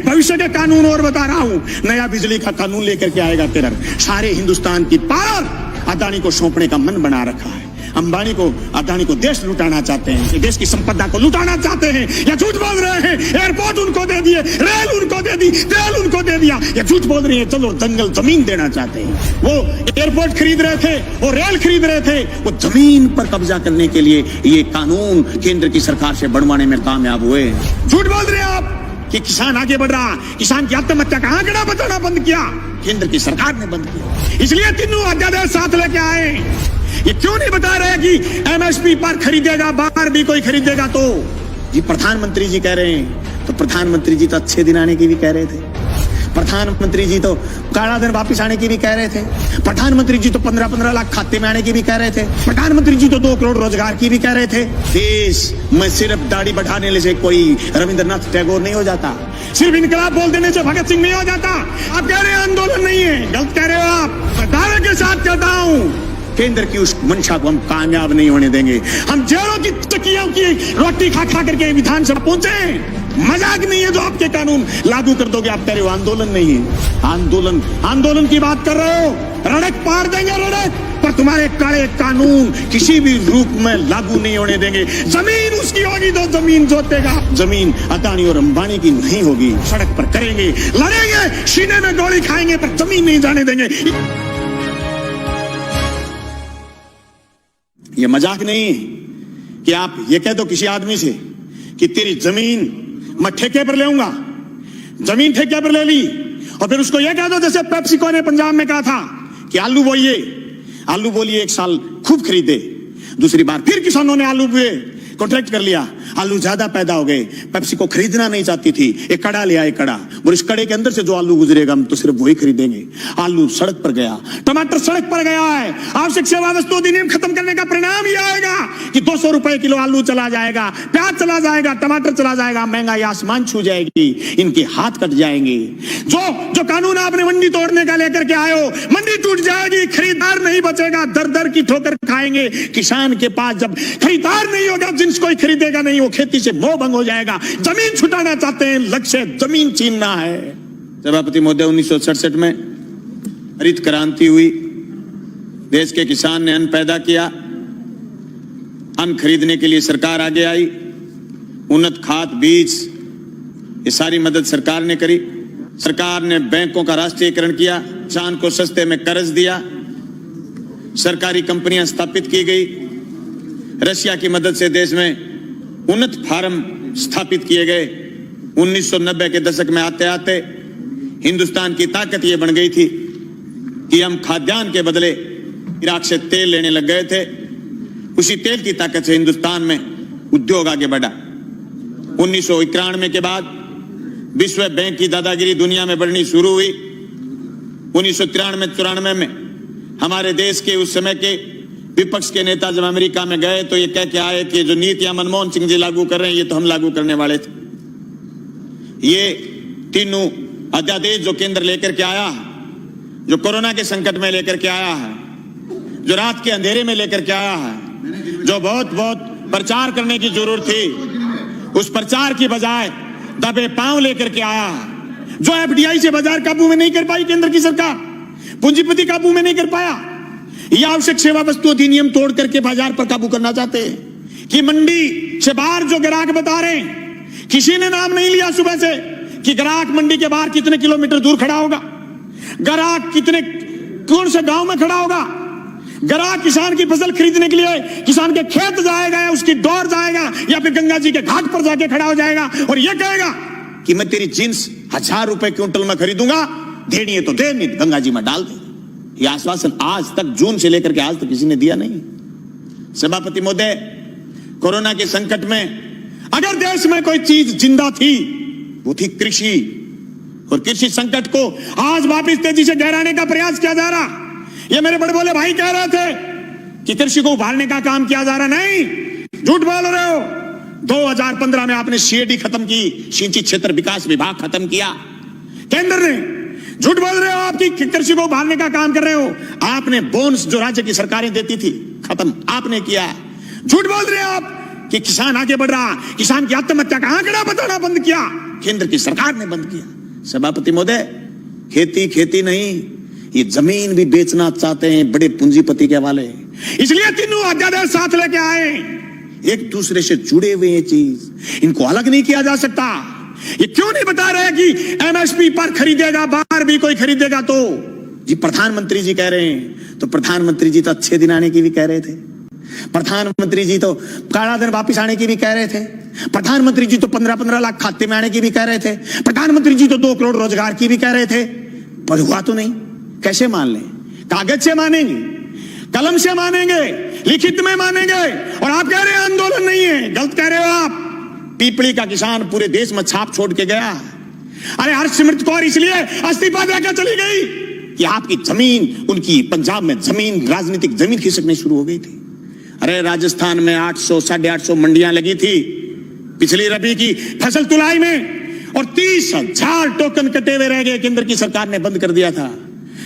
भविष्य के कानून और बता रहा हूं। नया बिजली का कानून लेकर के आएगा टेरर। सारे हिंदुस्तान की पावर अदानी को सौंपने का मन बना रखा है। अंबानी को, अदानी को देश लुटाना चाहते हैं, देश की संपदा को लुटाना चाहते हैं। या झूठ बोल रहे हैं, एयरपोर्ट उनको दे दिए, रेल उनको दे दी, तेल उनको दे दिया। या झूठ बोल रही है, चलो जंगल जमीन देना चाहते हैं। वो एयरपोर्ट खरीद रहे थे, वो रेल खरीद रहे थे, वो जमीन पर कब्जा करने के लिए ये कानून केंद्र की सरकार से बनवाने में कामयाब हुए। झूठ बोल रहे हैं आप कि किसान आगे बढ़ रहा, किसान की आत्महत्या का आंकड़ा बताना बंद किया, केंद्र की सरकार ने बंद किया। इसलिए तीनों अध्यादेश साथ लेके आए। ये क्यों नहीं बता रहे कि एमएसपी पर खरीदेगा, बाहर भी कोई खरीदेगा तो? जी प्रधानमंत्री जी कह रहे हैं, तो प्रधानमंत्री जी तो अच्छे दिन आने की भी कह रहे थे। प्रधानमंत्री जी तो काला धन वापिस आने की भी कह रहे थे। प्रधानमंत्री जी तो 15-15 लाख खाते में आने की भी कह रहे थे। प्रधानमंत्री जी तो 2 करोड़ रोजगार की भी कह रहे थे। देश में सिर्फ दाढ़ी बढ़ाने से कोई रविंद्रनाथ टैगोर नहीं हो जाता, सिर्फ इनकलाब बोल देने से भगत सिंह नहीं हो जाता। आप कह रहे हैं आंदोलन नहीं है, गलत कह रहे हो आप। दावे के साथ कहता हूं, केंद्र की उस मंशा को हम कामयाब नहीं होने देंगे। हम जेलों की तकियों की रोटी खा खा करके विधानसभा पहुंचे। मजाक नहीं है जो आपके कानून लागू कर दोगे। आप कह रहे हो आंदोलन नहीं है। आंदोलन की बात कर रहे हो, रड़क पार देंगे रड़क, पर तुम्हारे काले कानून किसी भी रूप में लागू नहीं होने देंगे। जमीन उसकी होगी तो जमीन जोतेगा, जमीन अदानी और अंबानी की नहीं होगी। सड़क पर करेंगे, लड़ेंगे, सीने में गोली खाएंगे, पर जमीन नहीं जाने देंगे। ये मजाक नहीं कि आप ये कह दो किसी आदमी से कि तेरी जमीन मैं ठेके पर ले आऊंगा, जमीन ठेके पर ले ली, और फिर उसको ये कह दो जैसे पेप्सिको ने पंजाब में कहा था कि आलू बोलिए 1 साल खूब खरीदे, दूसरी बार फिर किसानों ने आलू बोए, कॉन्ट्रैक्ट कर लिया, आलू ज्यादा पैदा हो गए, पेप्सिको खरीदना नहीं चाहती थी, एक कड़ा ले आए कड़ा, और इस कड़े के अंदर से जो आलू गुजरेगा हम तो सिर्फ वही खरीदेंगे। आलू सड़क पर गया, टमाटर सड़क पर गया है। आवश्यक सेवा वस्तु अधिनियम खत्म करने का परिणाम यह आएगा कि 200 रुपए किलो आलू चला जाएगा, प्याज चला जाएगा, टमाटर चला जाएगा, महंगाई आसमान छू जाएगी, इनके हाथ कट जाएंगे। जो कानून आपने मंडी तोड़ने का लेकर के आए हो, मंडी टूट जाएगी, खरीदार नहीं बचेगा, दर दर की ठोकर खाएंगे। किसान के पास जब खरीदार नहीं होगा, जिन्स कोई खरीदेगा नहीं, वो खेती से मोह भंग हो जाएगा। जमीन छुटाना चाहते हैं, लक्ष्य जमीन छीनना है। सभापति महोदय, 1967 में हरित क्रांति हुई, देश के किसान ने अन्न पैदा किया, अन्न खरीदने के लिए सरकार आगे आई, उन्नत खाद बीज ये सारी मदद सरकार ने करी। सरकार ने बैंकों का राष्ट्रीयकरण किया, किसान को सस्ते में कर्ज दिया, सरकारी कंपनियां स्थापित की गई, रशिया की मदद से देश में उन्नत फार्म स्थापित किए गए। 1990 के दशक में आते आते हिंदुस्तान की ताकत ये बन गई थी कि हम खाद्यान्न के बदले इराक से तेल लेने लग गए थे। उसी तेल की ताकत से हिंदुस्तान में उद्योग आगे बढ़ा। 1991 के बाद विश्व बैंक की दादागिरी दुनिया में बढ़नी शुरू हुई। 1993-94 में हमारे देश के उस समय के विपक्ष के नेता जब अमेरिका में गए तो ये कह के आए कि जो नीतियां मनमोहन सिंह जी लागू कर रहे हैं ये तो हम लागू करने वाले थे। ये तीनों अध्यादेश जो केंद्र लेकर के आया है, जो कोरोना के संकट में लेकर के आया है, जो रात के अंधेरे में लेकर के आया है, जो बहुत प्रचार करने की जरूरत थी, उस प्रचार की बजाय दबे पांव लेकर के आया है। जो एफडीआई से बाजार काबू में नहीं कर पाई केंद्र की सरकार, पूंजीपति काबू में नहीं कर पाया, यह आवश्यक सेवा वस्तु अधिनियम तोड़ करके बाजार पर काबू करना चाहते हैं। कि मंडी से बाहर जो ग्राहक बता रहे हैं, किसी ने नाम नहीं लिया सुबह से कि ग्राहक मंडी के बाहर कितने किलोमीटर दूर खड़ा होगा, ग्राहक कौन से गांव में खड़ा होगा, ग्राहक किसान की फसल खरीदने के लिए किसान के खेत जाएगा या उसकी डोर जाएगा या फिर गंगा जी के घाट पर जाके खड़ा हो जाएगा और यह कहेगा कि मैं तेरी जींस 1000 रुपए क्विंटल में खरीदूंगा, देनी है तो दे, नहीं गंगा जी में डाल दे। यह आश्वासन आज तक, जून से लेकर के आज तक किसी ने दिया नहीं। सभापति महोदय, कोरोना के संकट में अगर देश में कोई चीज जिंदा थी वो थी कृषि, और कृषि संकट को आज वापिस तेजी से गहराने का प्रयास किया जा रहा। ये मेरे बड़े बोले भाई कह रहे थे कि कृषि को उभारने का काम किया जा रहा, नहीं, झूठ बोल रहे हो। 2015 में आपने सीएडी खत्म की, सिंचाई क्षेत्र विकास विभाग खत्म किया केंद्र ने। झूठ बोल रहे हो, आपकी कृषि को उभारने का काम कर रहे हो। आपने बोनस जो राज्य की सरकारें देती थी खत्म आपने किया। झूठ बोल रहे हो आप कि किसान आगे बढ़ रहा, किसान की आत्महत्या का आंकड़ा बताना बंद किया केंद्र की सरकार ने बंद किया। सभापति महोदय, खेती खेती नहीं, ये जमीन भी बेचना चाहते हैं बड़े पूंजीपति के हवाले, इसलिए तीनों अध्यादेश साथ लेके आए। एक दूसरे से जुड़े हुए ये चीज, इनको अलग नहीं किया जा सकता। ये क्यों नहीं बता रहे कि एमएसपी पर खरीदेगा, बाहर भी कोई खरीदेगा तो जी प्रधानमंत्री जी कह रहे हैं, तो प्रधानमंत्री जी तो अच्छे दिन आने की भी कह रहे थे, प्रधानमंत्री जी तो काला दिन वापिस आने की भी कह रहे थे, प्रधानमंत्री जी तो 15-15 लाख खाते में आने की भी कह रहे थे, प्रधानमंत्री जी तो 2 करोड़ रोजगार की भी कह रहे थे, पर हुआ तो नहीं। कैसे मान लें? कागज से मानेंगे, कलम से मानेंगे, लिखित में मानेंगे, और आप कह रहे हैं आंदोलन नहीं है। गलत कह रहे हो आप। पीपली का किसान पूरे देश में छाप छोड़ के गया। अरे हरसिमरत कौर इसलिए इस्तीफा देकर चली गई कि आपकी जमीन, उनकी पंजाब में जमीन, राजनीतिक जमीन खिसकनी शुरू हो गई थी। अरे राजस्थान में 800 850 मंडियां लगी थी पिछली रबी की फसल तुलाई में, और 30,000 टोकन कटे हुए रह गए, केंद्र की सरकार ने बंद कर दिया था।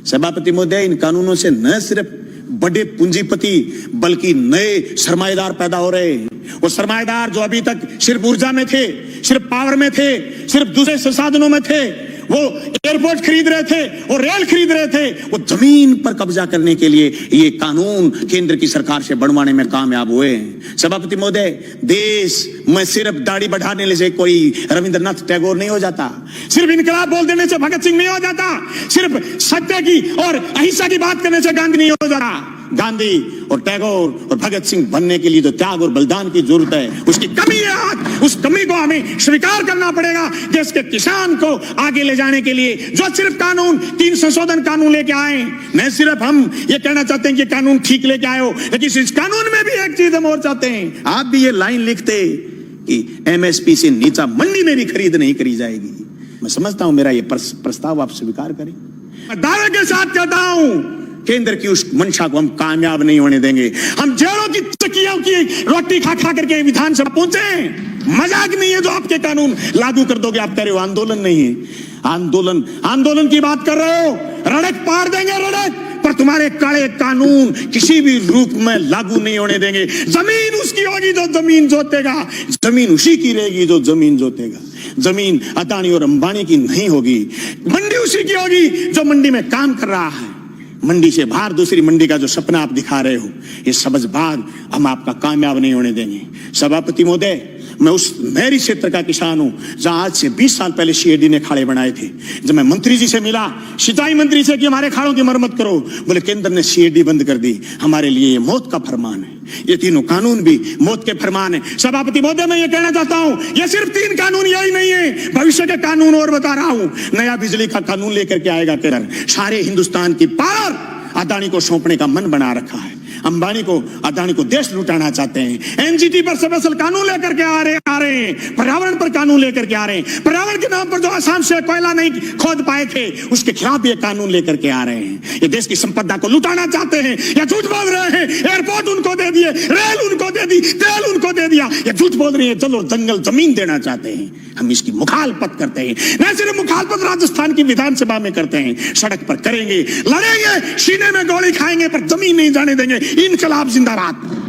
सभापति महोदय, इन कानूनों से न सिर्फ बड़े पूंजीपति बल्कि नए सरमाएदार पैदा हो रहे हैं। वो सरमाएदार जो अभी तक सिर्फ ऊर्जा में थे, सिर्फ पावर में थे, सिर्फ दूसरे संसाधनों में थे, वो एयरपोर्ट खरीद रहे थे, वो रेल खरीद रहे थे, वो जमीन पर कब्जा करने के लिए ये कानून केंद्र की सरकार से बनवाने में कामयाब हुए हैं। सभापति महोदय, देश में सिर्फ दाढ़ी बढ़ाने से कोई रविंद्रनाथ टैगोर नहीं हो जाता, सिर्फ इनकलाब बोल देने से भगत सिंह नहीं हो जाता, सिर्फ सत्य की और अहिंसा की बात करने से गांधी नहीं हो जाता। गांधी और टैगोर और भगत सिंह बनने के लिए जो त्याग और बलिदान की जरूरत है, उसकी कमी है आज। उस कमी को हमें स्वीकार करना पड़ेगा। देश के किसान को आगे ले जाने के लिए जो सिर्फ कानून, 3 संशोधन कानून लेके आए, न सिर्फ हम ये कहना चाहते हैं कि कानून ठीक लेके आए हो, लेकिन इस कानून में भी एक चीज हम और चाहते हैं। आप भी ये लाइन लिखते कि एमएसपी से नीचा मंडी में भी खरीद नहीं करी जाएगी। मैं समझता हूं मेरा ये प्रस्ताव आप स्वीकार करें। मैं दावे के साथ कहता हूं, केंद्र की उस मंशा को हम कामयाब नहीं होने देंगे। हम जेलों की चक्कियों की रोटी खा खा करके विधानसभा पहुंचे। मजाक नहीं है जो आपके कानून लागू कर दोगे। आप कह रहे हो आंदोलन नहीं है, आंदोलन की बात कर रहे हो, रड़क पार देंगे रड़क, पर तुम्हारे काले कानून किसी भी रूप में लागू नहीं होने देंगे। जमीन उसकी होगी जो जमीन जोतेगा, जमीन उसी की रहेगी जो जमीन जोतेगा। जमीन अदानी और अंबानी की नहीं होगी, मंडी उसी की होगी जो मंडी में काम कर रहा है। मंडी से बाहर दूसरी मंडी का जो सपना आप दिखा रहे हो, ये सबजबाग हम आपका कामयाब नहीं होने देंगे। सभापति महोदय, मैं उस मेरी क्षेत्र का किसान हूं जहां आज से 20 साल पहले सीएडी ने खाड़े बनाए थे। जब मैं मंत्री जी से मिला, सिंचाई मंत्री से कि हमारे खाड़ों की मरम्मत करो, बोले केंद्र ने सीएडी बंद कर दी। हमारे लिए ये मौत का फरमान है। ये तीनों कानून भी मौत के फरमान है। सभापति महोदय, मैं ये कहना चाहता हूं, ये सिर्फ 3 कानून यही नहीं है, भविष्य के कानून और बता रहा हूं। नया बिजली का कानून लेकर के आएगा केंद्र। सारे हिंदुस्तान की पावर अदानी को सौंपने का मन बना रखा है। अंबानी को, अदानी को देश लुटाना चाहते हैं। एनजीटी पर स्पेशल कानून लेकर के आ रहे हैं। पर्यावरण पर कानून लेकर के आ रहे हैं। पर्यावरण के नाम पर जो असम से कोयला नहीं खोद पाए थे, उसके खिलाफ ये कानून लेकर के आ रहे हैं। ये देश की संपदा को लुटाना चाहते हैं या झूठ बोल रहे हैं। एयरपोर्ट उनको दे दिए, रेल उनको दे दी, तेल उनको दे दिया, ये झूठ बोल रही है। चलो जंगल जमीन देना चाहते हैं। हम इसकी मुखालफत करते हैं। न सिर्फ मुखालफत राजस्थान की विधानसभा में करते हैं, सड़क पर करेंगे, लड़ेंगे, सीने में गोली खाएंगे, पर जमीन नहीं जाने देंगे। इनकलाब जिंदाबाद।